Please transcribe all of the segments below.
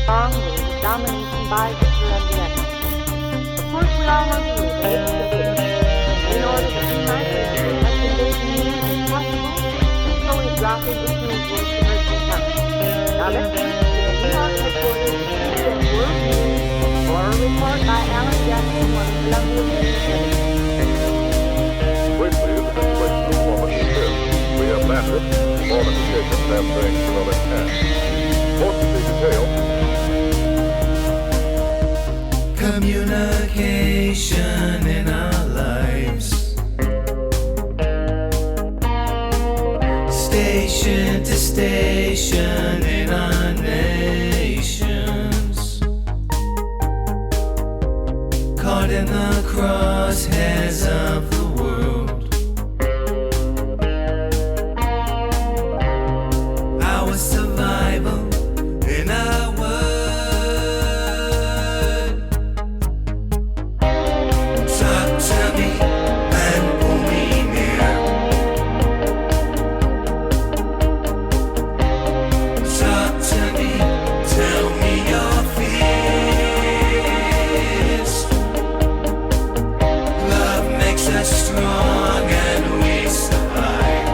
strongly with domination by Hitler and the enemy. Of course, we all know the rules of debate. In order to be my favorite, as convincing as possible, so we drop into two words to hurt the time. Now let's see if New York headquarters is world news or a report by Alan Jackson, one of Columbia University. Briefly, the situation of the moment is this. We have landed. All indications have things well in hand. Most of the details. Communication in our lives. Station to station in our nations. Caught in the crosshairs of the world. Our survival in our word. Talk to me and pull me near. Talk to me, tell me your fears. Love makes us strong and we survive.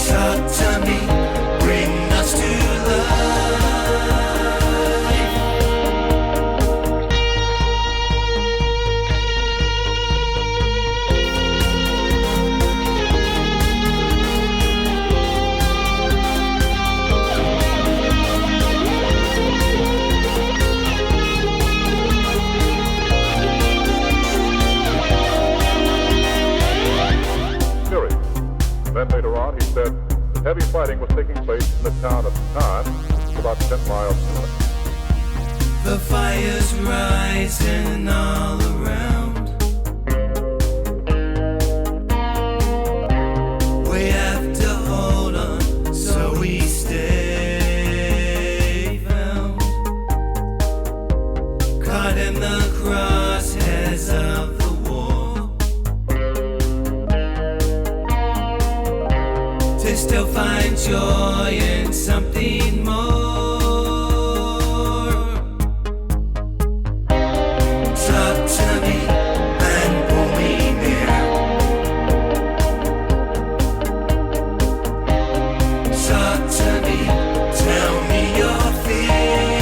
Talk to me, bring us to life. Fury. Then later on, he said that heavy fighting was taking place in the town of Cannes, about 10 miles from it. The fire's rising all around. We have to hold on so we stay found. Caught in the crosshairs of the war. To still find joy in something more. Talk to me and pull me near. Talk to me, tell me your fears.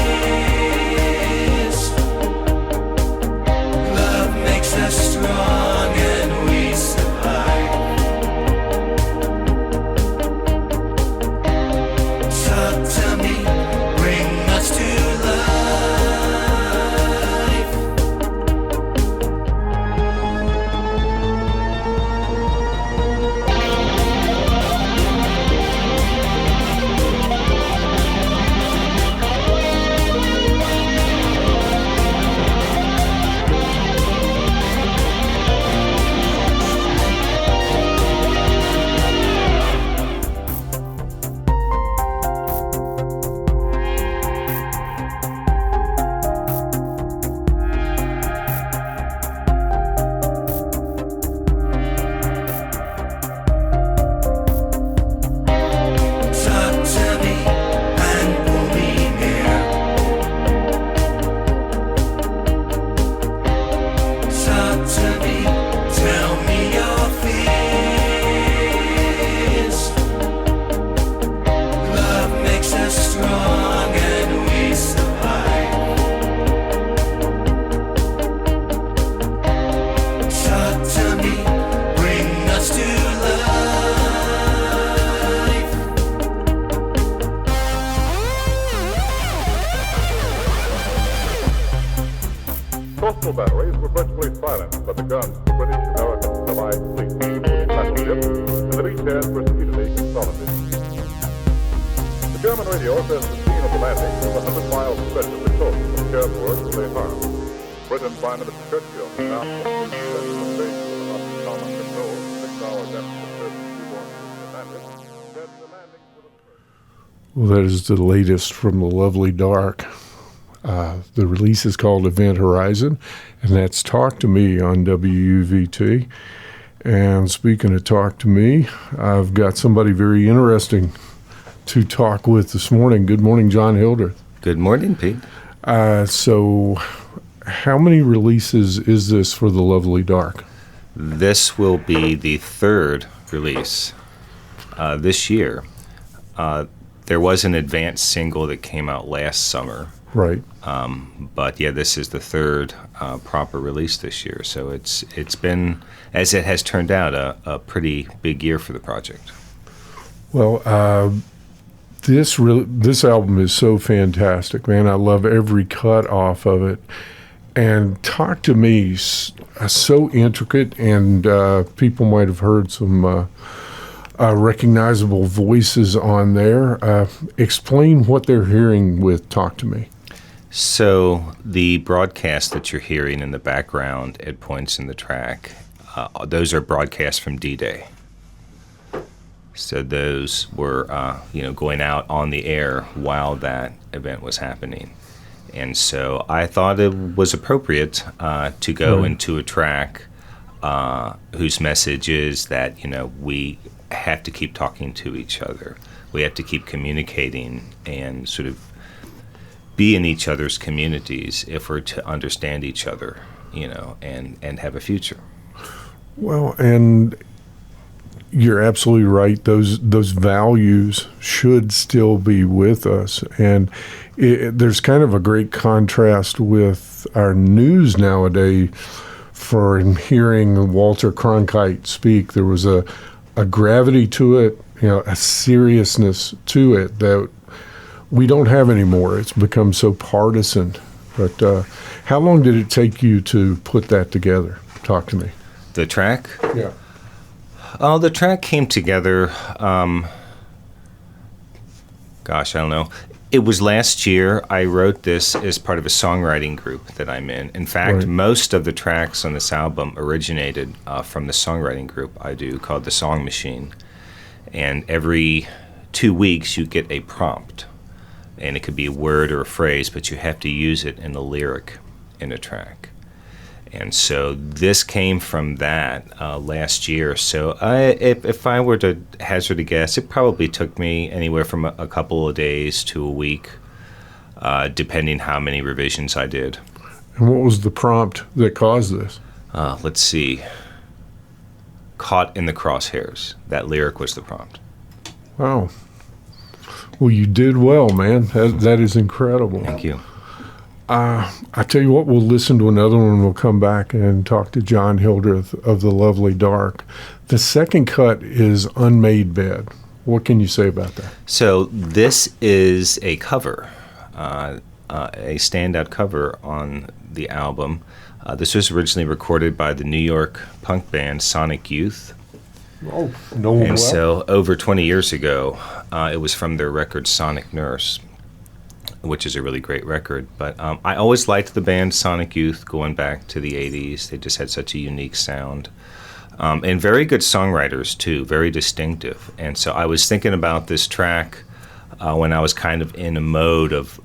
Love makes us strong and we survive. Talk to me, bring us to life. Talk to me and pull me near. Talk to me, tell me your fears. Love makes us strong and we survive. Talk to me, bring us to life. Coastal batteries were virtually silenced by the guns of the British American Allied fleet, including battleships, and the beachheads were speedily consolidated. The German radio says the scene of the landing was a 100-mile stretch of the coast from Cherbourg to Les Havre. Britain Prime Minister Churchill announced that the invasion of the common control 6 hours after the first newborn landed, said the landing would occur. Well, that is the latest from the lovely Dark. The release is called Event Horizon, and that's Talk to Me on WUVT. And speaking of Talk to Me, I've got somebody very interesting to talk with this morning. Good morning, John Hildreth. Good morning, Pete. So how many releases is this for The Lovely Dark? This will be the third release this year. There was an advanced single that came out last summer. Right. But yeah, this is the third proper release this year. So it's been, as it has turned out, a pretty big year for the project. Well, this album is so fantastic, man. I love every cut off of it. And Talk to Me is so intricate, and people might have heard some recognizable voices on there. Explain what they're hearing with Talk to Me. So the broadcast that you're hearing in the background at points in the track, those are broadcasts from D-Day. So those were, going out on the air while that event was happening. And so I thought it was appropriate to go into a track whose message is that, we have to keep talking to each other. We have to keep communicating and sort of be in each other's communities if we're to understand each other, and have a future. Well, and you're absolutely right. Those values should still be with us. And there's kind of a great contrast with our news nowadays for hearing Walter Cronkite speak. There was a gravity to it, a seriousness to it that we don't have anymore. It's become so partisan. But how long did it take you to put that together? Talk to me. The track? Yeah. Oh, the track came together, I don't know. It was last year. I wrote this as part of a songwriting group that I'm in. In fact, most of the tracks on this album originated from the songwriting group I do called The Song Machine. And every 2 weeks you get a prompt. And it could be a word or a phrase, but you have to use it in a lyric in a track. And so this came from that last year. So if I were to hazard a guess, it probably took me anywhere from a couple of days to a week, depending how many revisions I did. And what was the prompt that caused this? Let's see. Caught in the Crosshairs. That lyric was the prompt. Wow. Well, you did well, man. That is incredible. Thank you. I tell you what, we'll listen to another one. We'll come back and talk to John Hildreth of The Lovely Dark. The second cut is Unmade Bed. What can you say about that? So this is a cover, a standout cover on the album. This was originally recorded by the New York punk band Sonic Youth. Oh, no. And so over 20 years ago, it was from their record Sonic Nurse, which is a really great record. But I always liked the band Sonic Youth going back to the 80s. They just had such a unique sound. And very good songwriters, too, very distinctive. And so I was thinking about this track when I was kind of in a mode of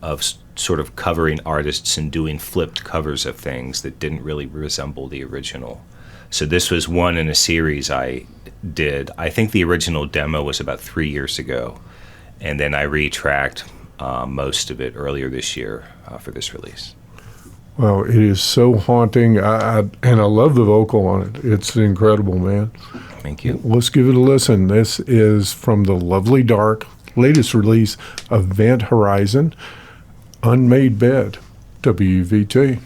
sort of covering artists and doing flipped covers of things that didn't really resemble the original. So this was one in a series I did. I think the original demo was about 3 years ago. And then I retracked most of it earlier this year for this release. Well, it is so haunting, and I love the vocal on it. It's incredible, man. Thank you. Let's give it a listen. This is from The Lovely Dark, latest release, Event Horizon, Unmade Bed, WUVT.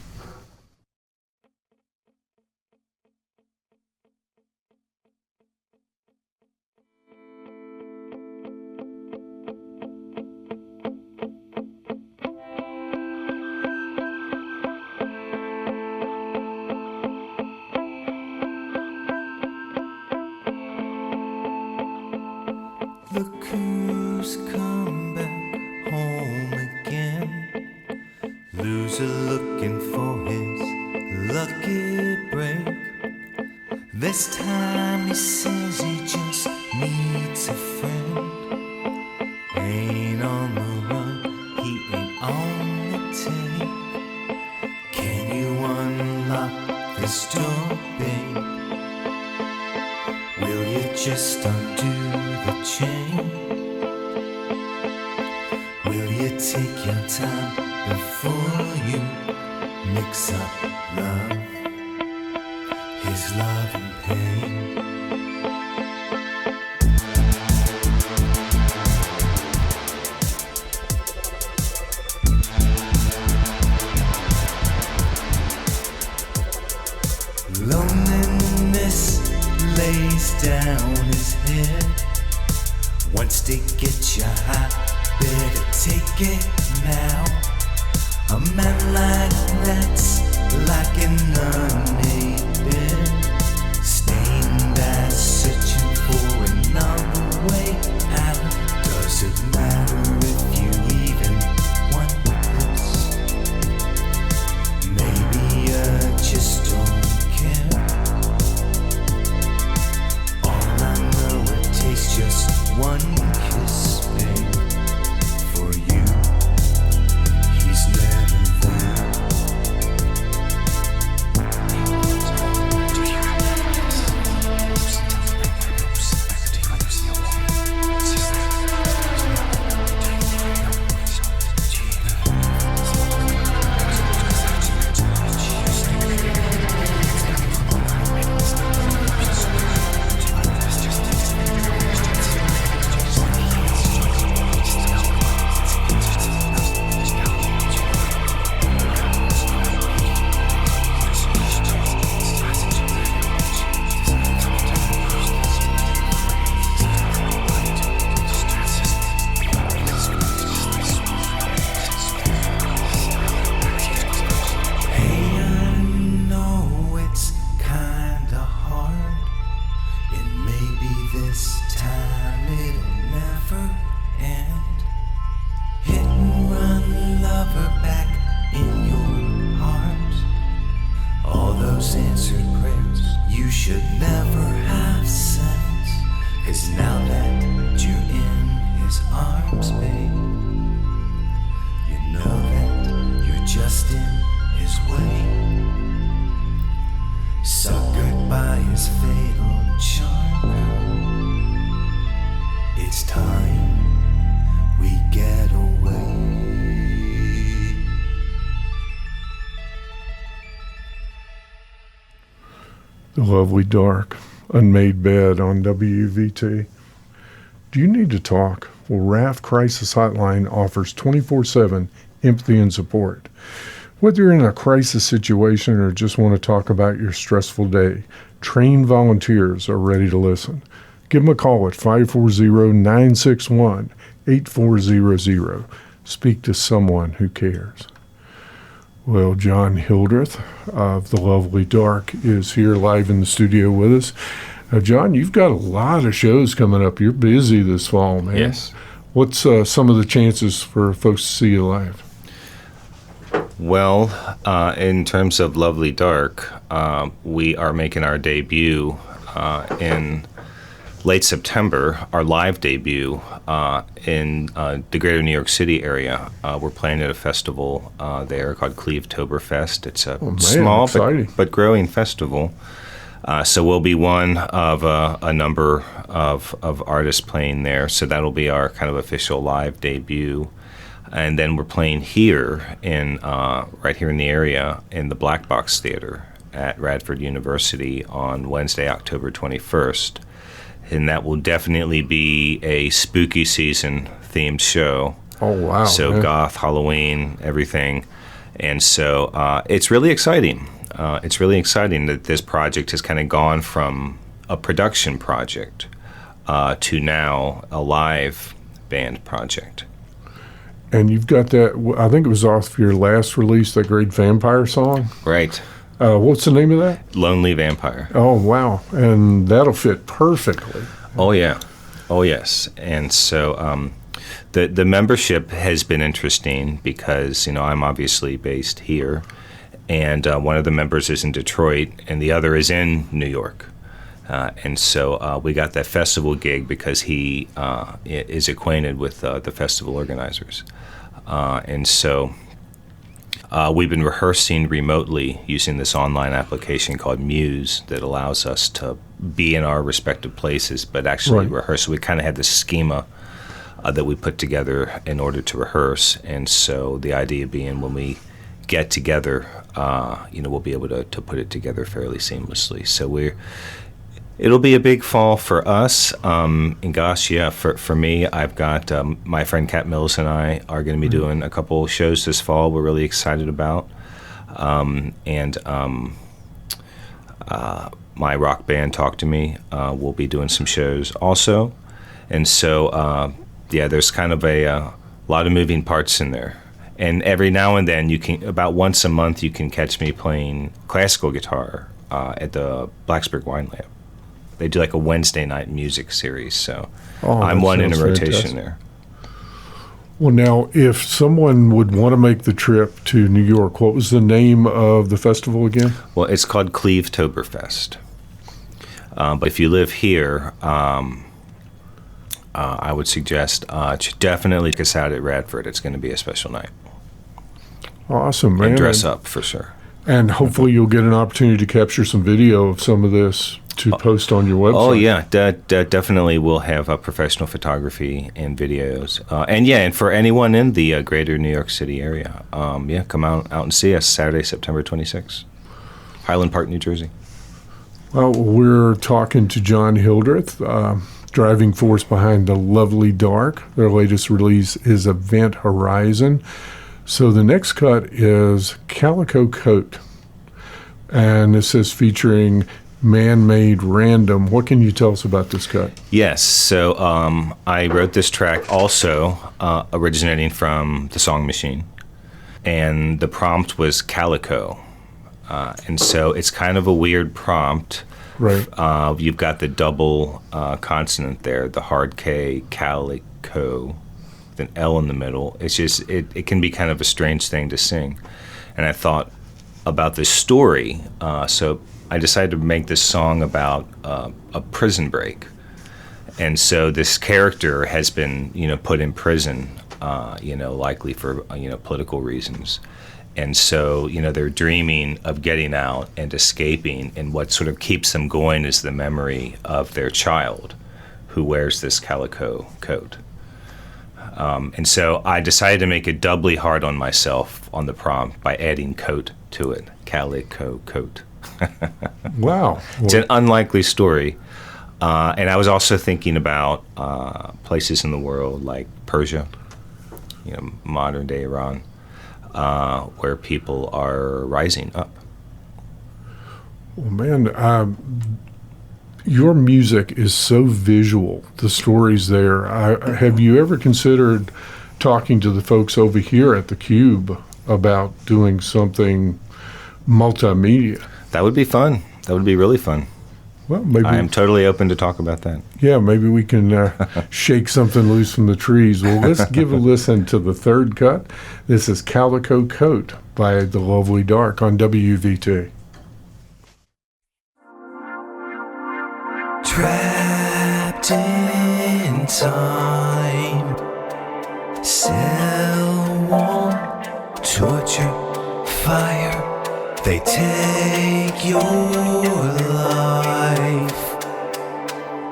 Look who's come back home again. Loser looking for his lucky break. This time he says he just needs a friend. Ain't on the run, he ain't on the take. Can you unlock this door, babe? Will you just undo the chain? take your time before you mix up love, his love and pain. Loneliness lays down his head. Wants to get you high, better take it now. A man like that's like an unmade bed, stained eyes searching for another way out. Does it matter if you even want this? Maybe you just don't care. All I know, it takes just one kiss, babe. For you, he's never there. The Lovely Dark, Unmade Bed on WUVT. Do you need to talk? Well, RAF Crisis Hotline offers 24/7 empathy and support. Whether you're in a crisis situation or just want to talk about your stressful day, trained volunteers are ready to listen. Give them a call at 540-961-8400. Speak to someone who cares. Well, John Hildreth of The Lovely Dark is here live in the studio with us. John, you've got a lot of shows coming up. You're busy this fall, man. Yes. What's some of the chances for folks to see you live? Well, in terms of Lovely Dark, we are making our debut in late September, our live debut in the greater New York City area. We're playing at a festival there called Clevetoberfest. It's a small but growing festival. So we'll be one of a number of artists playing there. So that'll be our kind of official live debut. And then we're playing here right here in the area in the Black Box Theater at Radford University on Wednesday, October 21st. And that will definitely be a spooky season themed show. Oh, wow. So man. Goth, Halloween, everything. And so it's really exciting. It's really exciting that this project has kind of gone from a production project to now a live band project. And you've got that, I think it was off your last release, that great vampire song? Right. What's the name of that? Lonely Vampire. Oh, wow. And that'll fit perfectly. Oh, yeah. Oh, yes. And so the membership has been interesting because, I'm obviously based here, and one of the members is in Detroit, and the other is in New York. And so we got that festival gig because he is acquainted with the festival organizers. And so we've been rehearsing remotely using this online application called Muse that allows us to be in our respective places but actually rehearse. So we kind of had this schema that we put together in order to rehearse. And so the idea being when we get together, we'll be able to put it together fairly seamlessly. So it'll be a big fall for us. And gosh, yeah, for me, I've got my friend Kat Mills and I are going to be doing a couple shows this fall we're really excited about. My rock band, Talk to Me, will be doing some shows also. And so, there's kind of a lot of moving parts in there. And every now and then, about once a month, you can catch me playing classical guitar at the Blacksburg Wine Lab. They do like a Wednesday night music series, so I'm one in a rotation fantastic. there. Well, now, if someone would want to make the trip to New York, what was the name of the festival again? Well, it's called Cleve-Toberfest. But if you live here, I would suggest definitely check us out at Radford. It's going to be a special night. Awesome, man. And dress up, for sure. And hopefully you'll get an opportunity to capture some video of some of this to post on your website. Oh, yeah. Definitely we'll have professional photography and videos. And for anyone in the greater New York City area, come out and see us Saturday, September 26th. Highland Park, New Jersey. Well, we're talking to John Hildreth, driving force behind The Lovely Dark. Their latest release is Event Horizon. So the next cut is Calico Coat. And this is featuring Man-Made Random. What can you tell us about this cut? Yes, so I wrote this track also originating from the Song Machine. And the prompt was Calico. And so it's kind of a weird prompt. Right. You've got the double consonant there, the hard K, calico, with an L in the middle. It's just, it can be kind of a strange thing to sing. And I thought about this story, so I decided to make this song about a prison break. And so this character has been, put in prison, likely for, political reasons. And so, they're dreaming of getting out and escaping, and what sort of keeps them going is the memory of their child who wears this calico coat. And so I decided to make it doubly hard on myself on the prompt by adding coat to it, calico coat. Wow. It's an unlikely story. And I was also thinking about places in the world like Persia, modern day Iran, where people are rising up. Well, man, your music is so visual, the stories there. Have you ever considered talking to the folks over here at the Cube about doing something multimedia? That would be fun. That would be really fun. Well, maybe I am totally open to talk about that. Yeah, maybe we can shake something loose from the trees. Well, let's give a listen to the third cut. This is Calico Coat by The Lovely Dark on WUVT. Trapped in time, cell wall, torture, fire, they take your life.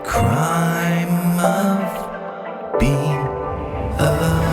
Crime of being alive.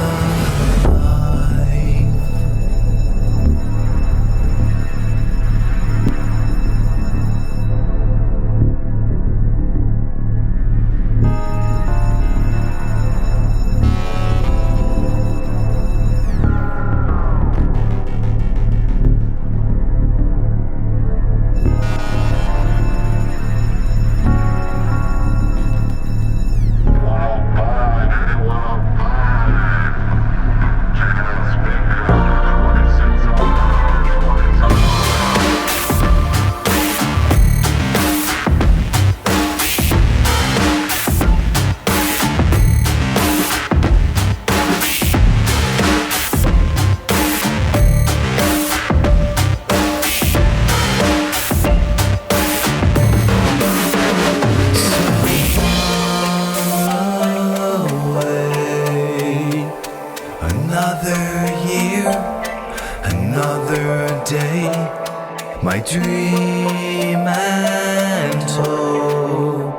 My dream and hope,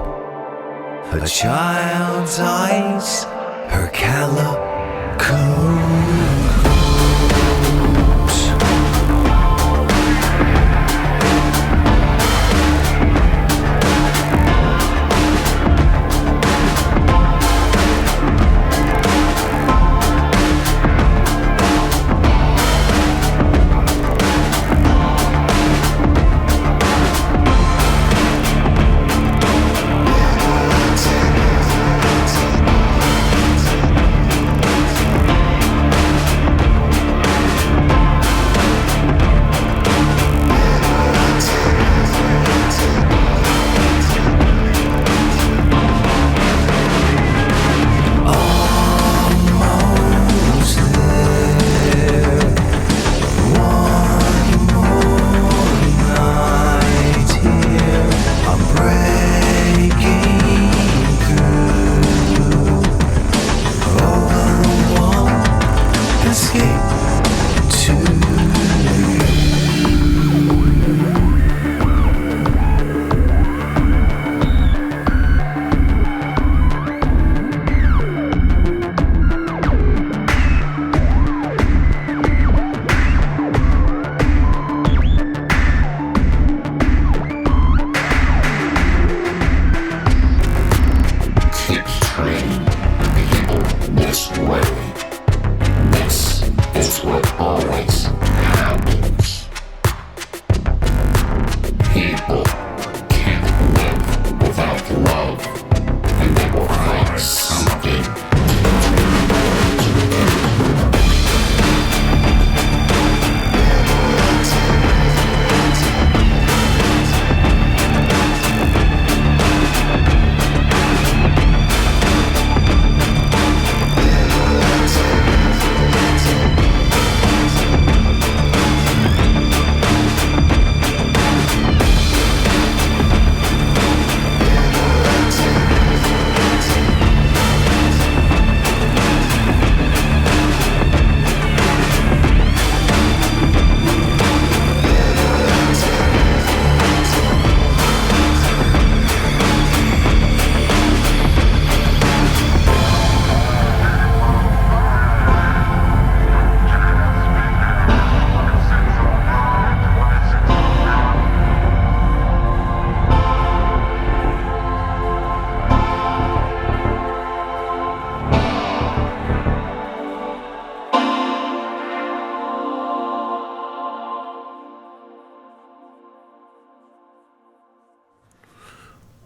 a child's eyes her calico.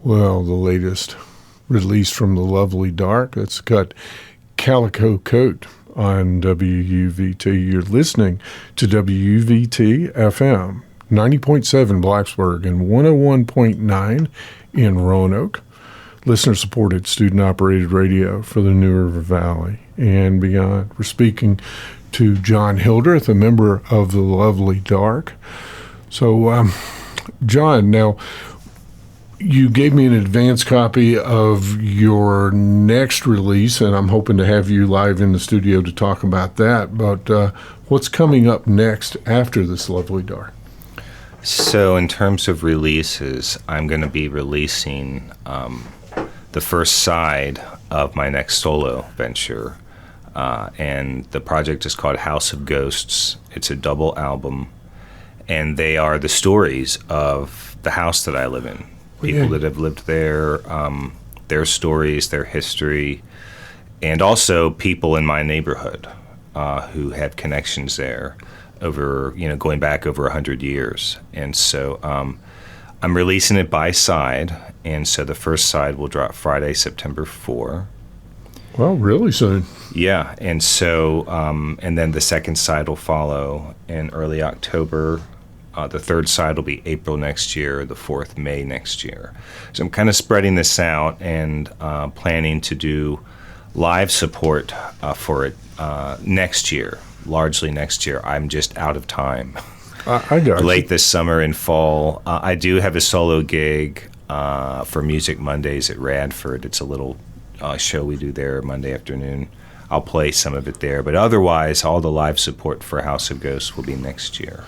Well, the latest release from the Lovely Dark. It's got Calico Coat on WUVT. You're listening to WUVT-FM, 90.7 Blacksburg and 101.9 in Roanoke. Listener-supported, student-operated radio for the New River Valley and beyond. We're speaking to John Hildreth, a member of the Lovely Dark. So, John, now, you gave me an advance copy of your next release, and I'm hoping to have you live in the studio to talk about that. But what's coming up next after this Lovely Dark? So in terms of releases, I'm going to be releasing the first side of my next solo venture. And the project is called House of Ghosts. It's a double album. And they are the stories of the house that I live in. People that have lived there, their stories, their history, and also people in my neighborhood who have connections there over, going back over 100 years. And so I'm releasing it by side, and so the first side will drop Friday, September 4. Well, really soon. Yeah, and so, and then the second side will follow in early October. The third side will be April next year, the fourth May next year. So I'm kind of spreading this out and planning to do live support for it next year, largely next year. I'm just out of time. I got Late this summer and fall. I do have a solo gig for Music Mondays at Radford. It's a little show we do there Monday afternoon. I'll play some of it there. But otherwise, all the live support for House of Ghosts will be next year.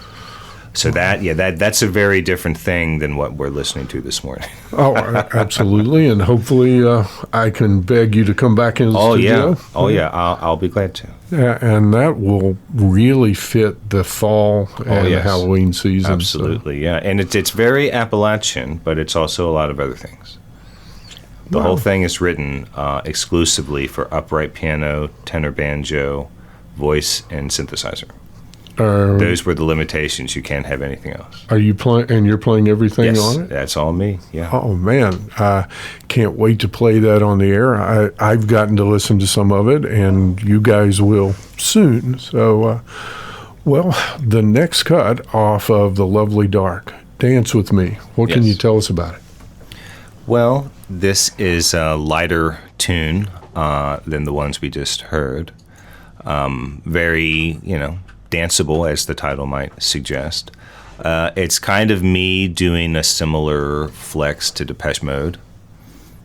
So that's a very different thing than what we're listening to this morning. Oh, absolutely. And hopefully I can beg you to come back in the studio. I'll be glad to. Yeah, and that will really fit the fall and the Halloween season. Absolutely, yeah. And it's very Appalachian, but it's also a lot of other things. The whole thing is written exclusively for upright piano, tenor banjo, voice, and synthesizer. Those were the limitations. You can't have anything else. Are you playing? And you're playing everything on it? That's all me. Yeah. Oh man, I can't wait to play that on the air. I've gotten to listen to some of it, and you guys will soon. So, the next cut off of The Lovely Dark, Dance With Me. What can you tell us about it? Well, this is a lighter tune than the ones we just heard. Very, danceable, as the title might suggest. It's kind of me doing a similar flex to Depeche Mode.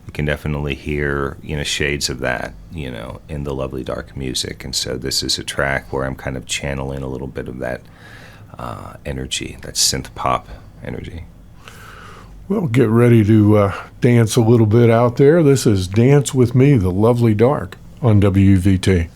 You can definitely hear, shades of that, in the Lovely Dark music. And so this is a track where I'm kind of channeling a little bit of that energy, that synth pop energy. Well, get ready to dance a little bit out there. This is Dance With Me, The Lovely Dark on WUVT.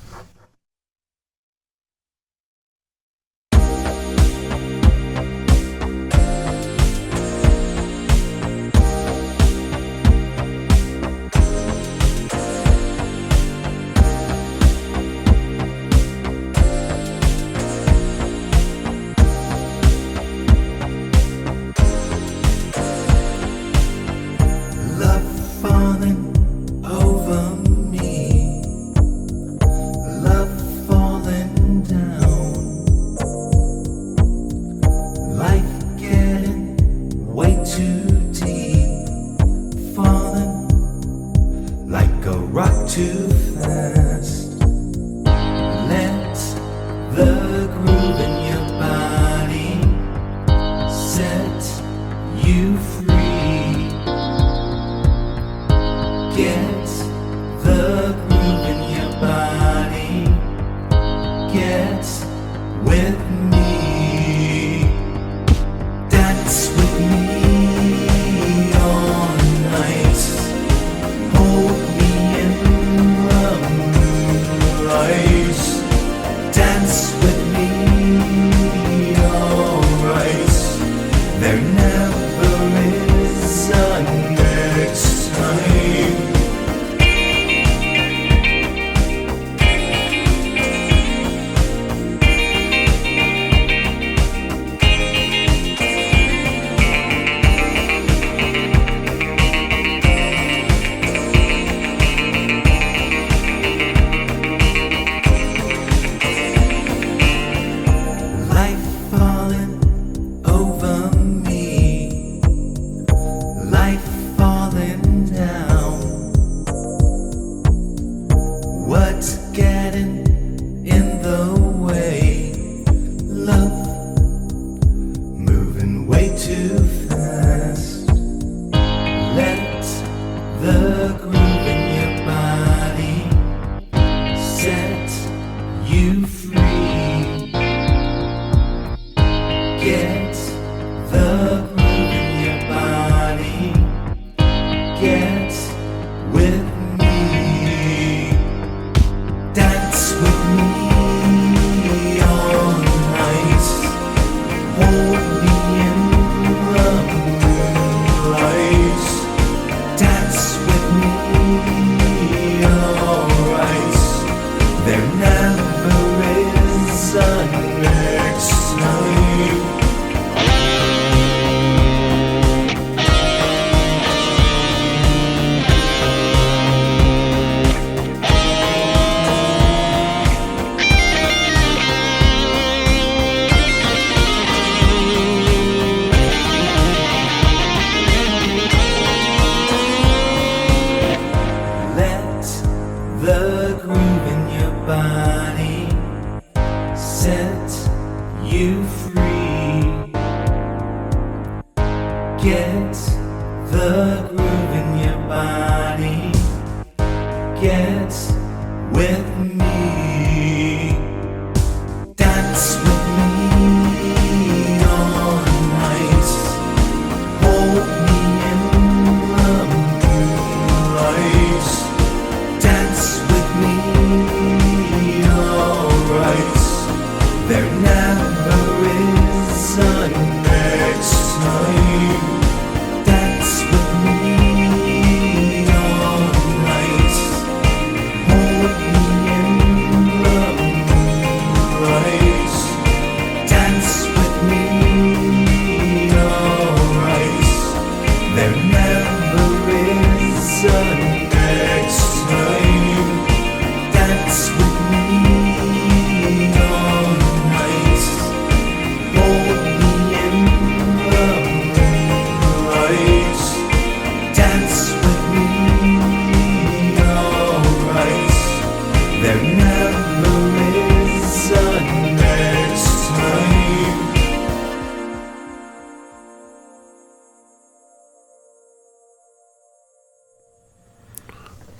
Dance with me all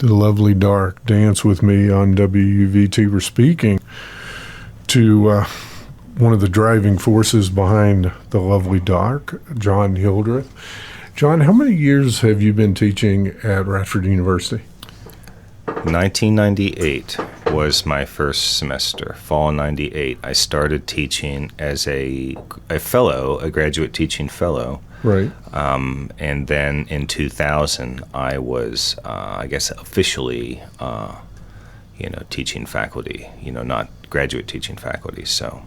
The Lovely Dark, Dance With Me on WUVT. We're speaking to one of the driving forces behind The Lovely Dark, John Hildreth. John, how many years have you been teaching at Radford University? 1998 was my first semester, fall 98. I started teaching as a fellow, a graduate teaching fellow. Right. And then in 2000, I was, I guess, officially, teaching faculty, not graduate teaching faculty. So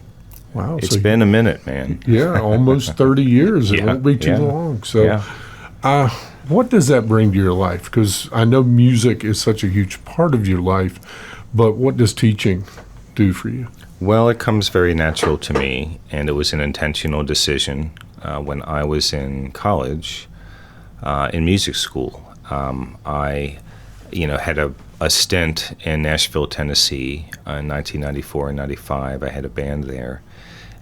wow, it's been a minute, man. Yeah, almost 30 years. It Yeah, won't be too yeah. long. So Yeah. what does that bring to your life? Because I know music is such a huge part of your life, but what does teaching do for you? Well, it comes very natural to me, and it was an intentional decision. When I was in college, in music school, I, had a stint in Nashville, Tennessee in 1994 and 95. I had a band there.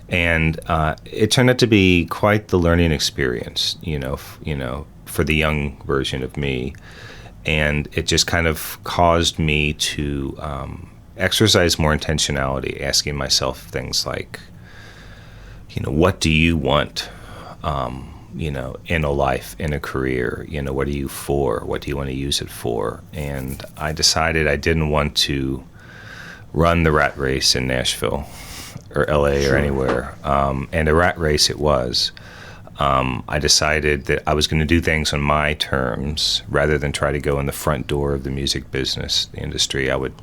And it turned out to be quite the learning experience, for the young version of me. And it just kind of caused me to exercise more intentionality, asking myself things like, what do you want, in a life, in a career? What are you for? What do you want to use it for? And I decided I didn't want to run the rat race in Nashville or LA or anywhere. And a rat race it was. I decided that I was going to do things on my terms rather than try to go in the front door of the music business, the industry. I would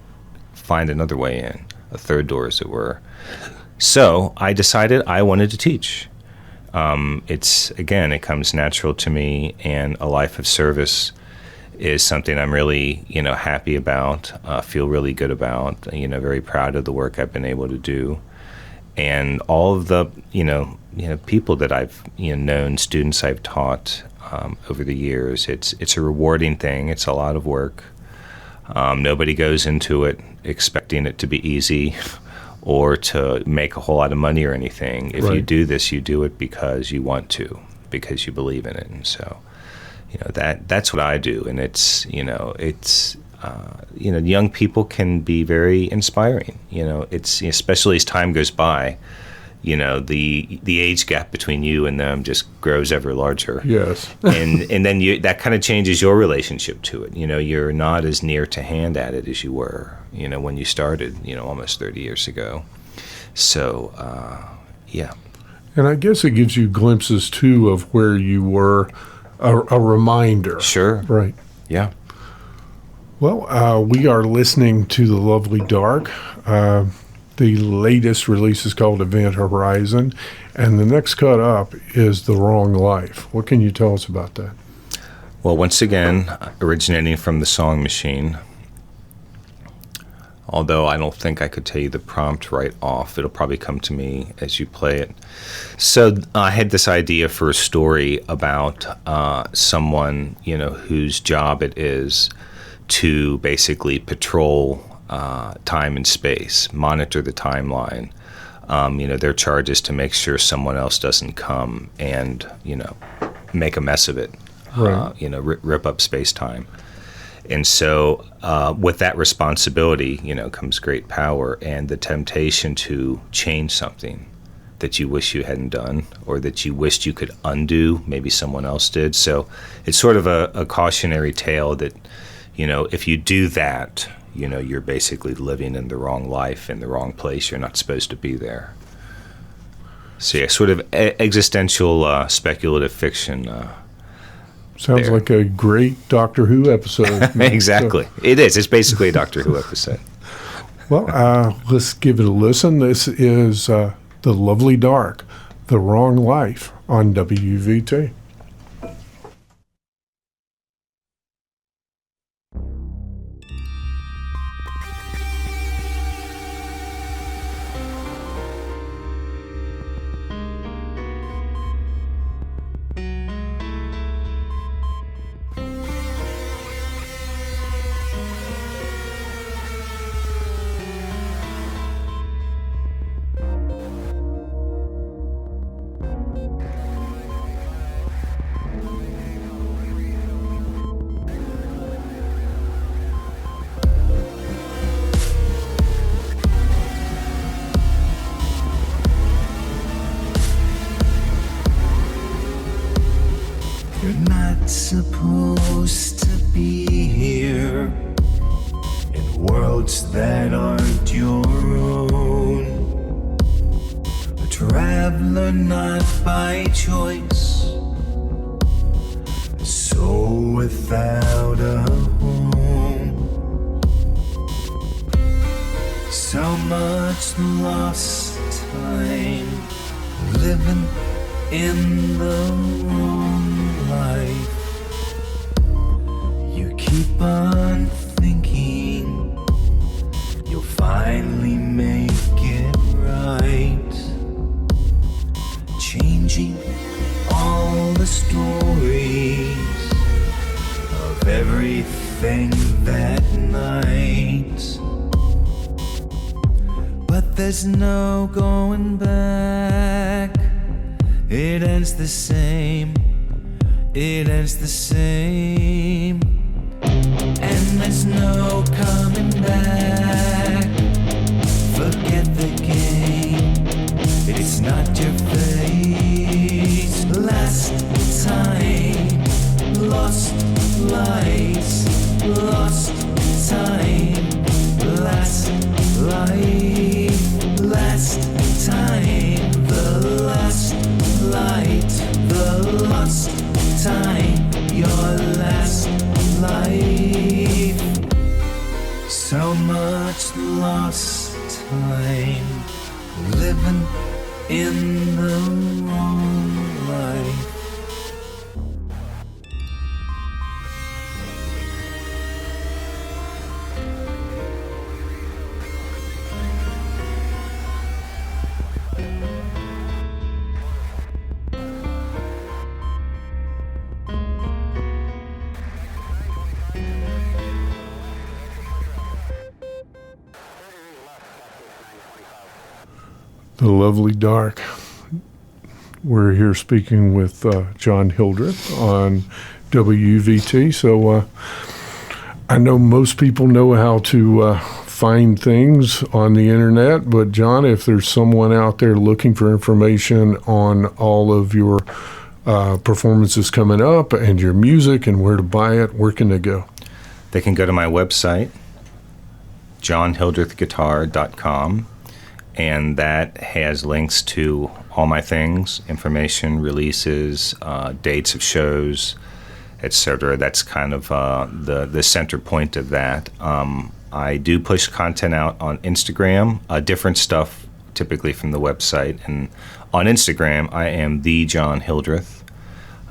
find another way in, a third door, as it were. So I decided I wanted to teach. It comes natural to me, and a life of service is something I'm really, happy about, feel really good about, very proud of the work I've been able to do. And all of the, people that I've known, students I've taught over the years, it's a rewarding thing. It's a lot of work. Nobody goes into it expecting it to be easy or to make a whole lot of money or anything. If you do this, you do it because you want to, because you believe in it. And so, that's what I do. And it's young people can be very inspiring. It's especially as time goes by, the age gap between you and them just grows ever larger. Yes. and then that kind of changes your relationship to it. You're not as near to hand at it as you were, when you started, almost 30 years ago. So, yeah. And I guess it gives you glimpses, too, of where you were, a reminder. Sure. Right. Yeah. Well, we are listening to The Lovely Dark. The latest release is called Event Horizon, and the next cut up is The Wrong Life. What can you tell us about that? Well, once again, originating from the Song Machine, although I don't think I could tell you the prompt right off. It'll probably come to me as you play it. So I had this idea for a story about someone, whose job it is to basically patrol time and space, monitor the timeline. Their charge is to make sure someone else doesn't come and, make a mess of it, right. Rip up space-time. And so with that responsibility, comes great power and the temptation to change something that you wish you hadn't done or that you wished you could undo, maybe someone else did. So it's sort of a cautionary tale that, if you do that, you're basically living in the wrong life, in the wrong place. You're not supposed to be there. So yeah, sort of existential speculative fiction. Sounds like a great Doctor Who episode. Exactly. It is. It's basically a Doctor Who episode. Well, let's give it a listen. This is The Lovely Dark, The Wrong Life on WUVT. supposed to be here in worlds that aren't your own. A traveler not by choice, a soul without a home. So much lost time living in the wrong life. You keep on thinking you'll finally make it right, changing all the stories of everything that night. But there's no going back. It ends the same. It ends the same. And there's no coming back. Forget the game. It's not your face. Last time, lost lights, lost time, last life, last time, the last light, the lost time, your last life. So much lost time living in the wrong life. The Lovely Dark. We're here speaking with John Hildreth on WUVT. So I know most people know how to find things on the internet, but John, if there's someone out there looking for information on all of your performances coming up and your music and where to buy it, where can they go? They can go to my website, johnhildrethguitar.com. And that has links to all my things, information, releases, dates of shows, etc. That's kind of the center point of that. I do push content out on Instagram, different stuff typically from the website. And on Instagram, I am the John Hildreth.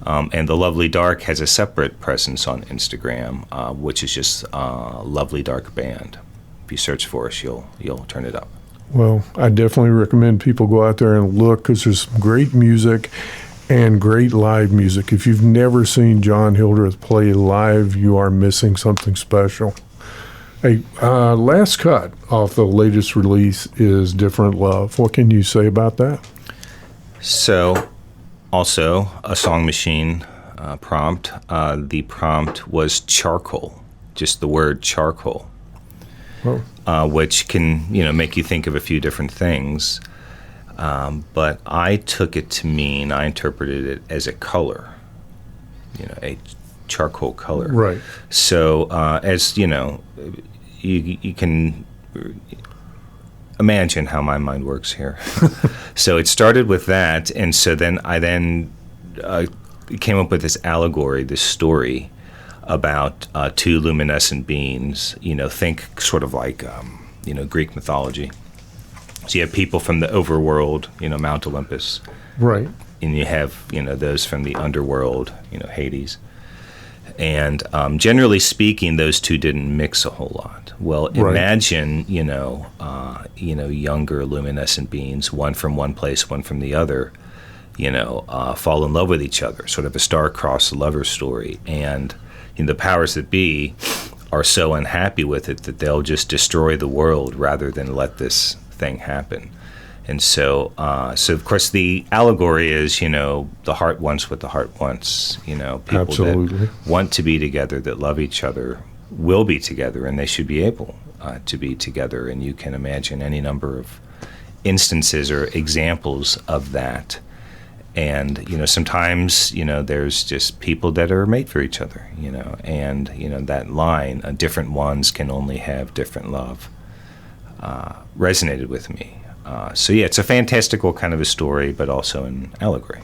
And The Lovely Dark has a separate presence on Instagram, which is just Lovely Dark Band. If you search for us, you'll turn it up. Well, I definitely recommend people go out there and look, because there's some great music and great live music. If you've never seen John Hildreth play live, you are missing something special. Hey, last cut off the latest release is Different Love. What can you say about that? So, also a Song Machine prompt. The prompt was charcoal, just the word charcoal. Which can, make you think of a few different things. But I took it to mean, I interpreted it as a color, a charcoal color. Right. So, as you can imagine how my mind works here. So it started with that, and so then I came up with this allegory, this story about two luminescent beings, think sort of like, Greek mythology. So you have people from the overworld, Mount Olympus. Right. And you have, those from the underworld, Hades. And generally speaking, those two didn't mix a whole lot. Well, imagine, younger luminescent beings, one from one place, one from the other, fall in love with each other, sort of a star-crossed lover story. And the powers that be are so unhappy with it that they'll just destroy the world rather than let this thing happen. And so of course the allegory is, the heart wants what the heart wants. People Absolutely. that want to be together, that love each other, will be together, and they should be able to be together. And you can imagine any number of instances or examples of that. And, sometimes, there's just people that are made for each other, and, that line, different ones can only have different love, resonated with me. So, yeah, it's a fantastical kind of a story, but also an allegory.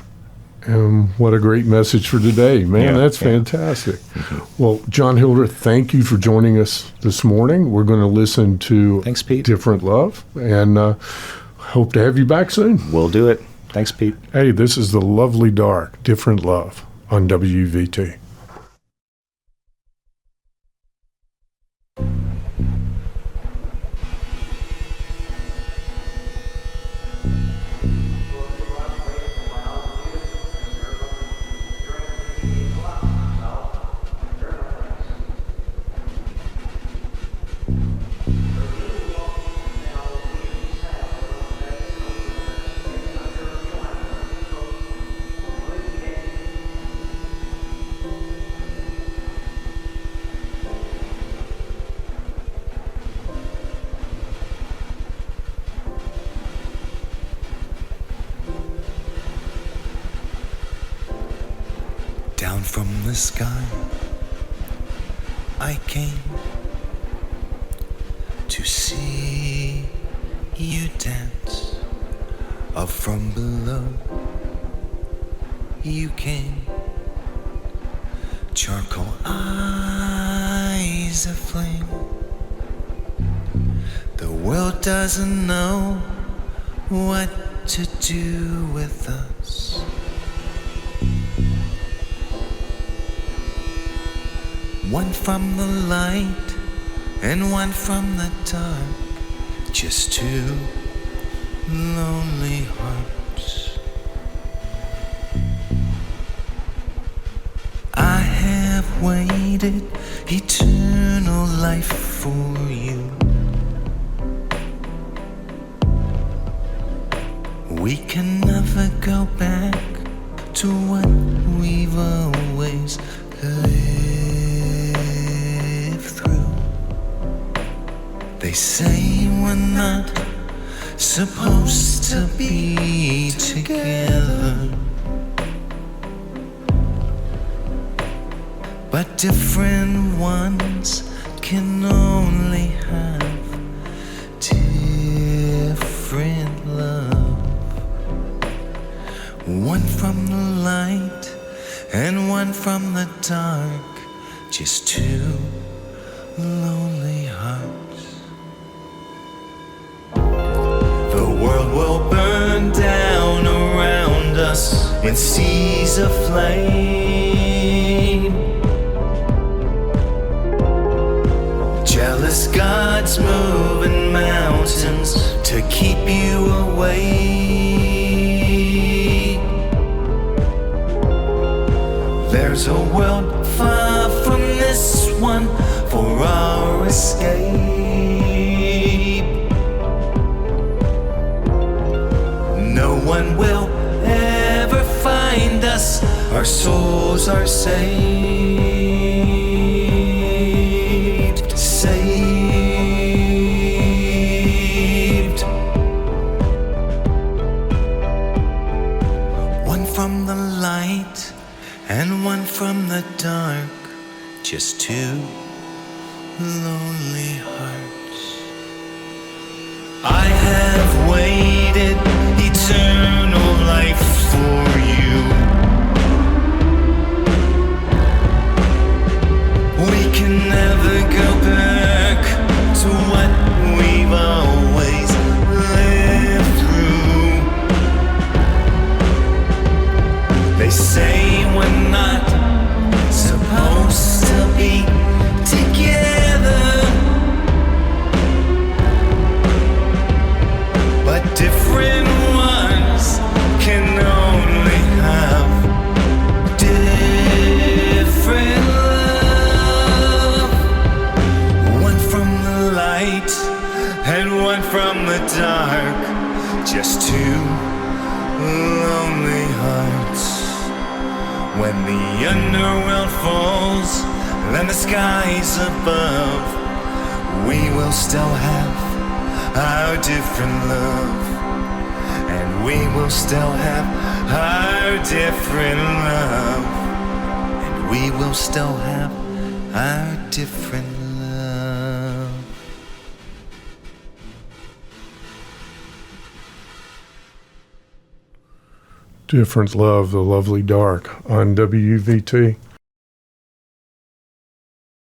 What a great message for today. Man, Yeah, that's yeah. fantastic. Well, John Hildreth, thank you for joining us this morning. We're going to listen to Thanks, Pete. Different Love, and hope to have you back soon. We'll do it. Thanks, Pete. Hey, this is The Lovely Dark, Different Love on WUVT. Down from the sky I came to see you dance. Up from below you came, charcoal eyes aflame. The world doesn't know what to do with us. One from the light and one from the dark, just two lonely hearts. I have waited eternal life for you. We can never go back to what we've always lived through. They say we're not supposed to be together, but different ones can only have different love. One from the light and one from the dark, just two lonely hearts. The world will burn down around us in seas of flame. Jealous gods moving mountains to keep you away. There's a world far from this one for our escape. No one will ever find us, our souls are saved, saved. One from the light and one from the dark, just two lonely hearts. I have waited eternal life for you. We can never go back to what we've always lived through. They say we're not supposed to be together, but different ones can only have different love. One from the light and one from the dark, just two lonely hearts. When the underworld falls and the skies above, we will still have our different love, and we will still have our different love, and we will still have our different love. Different Love, The Lovely Dark on WUVT.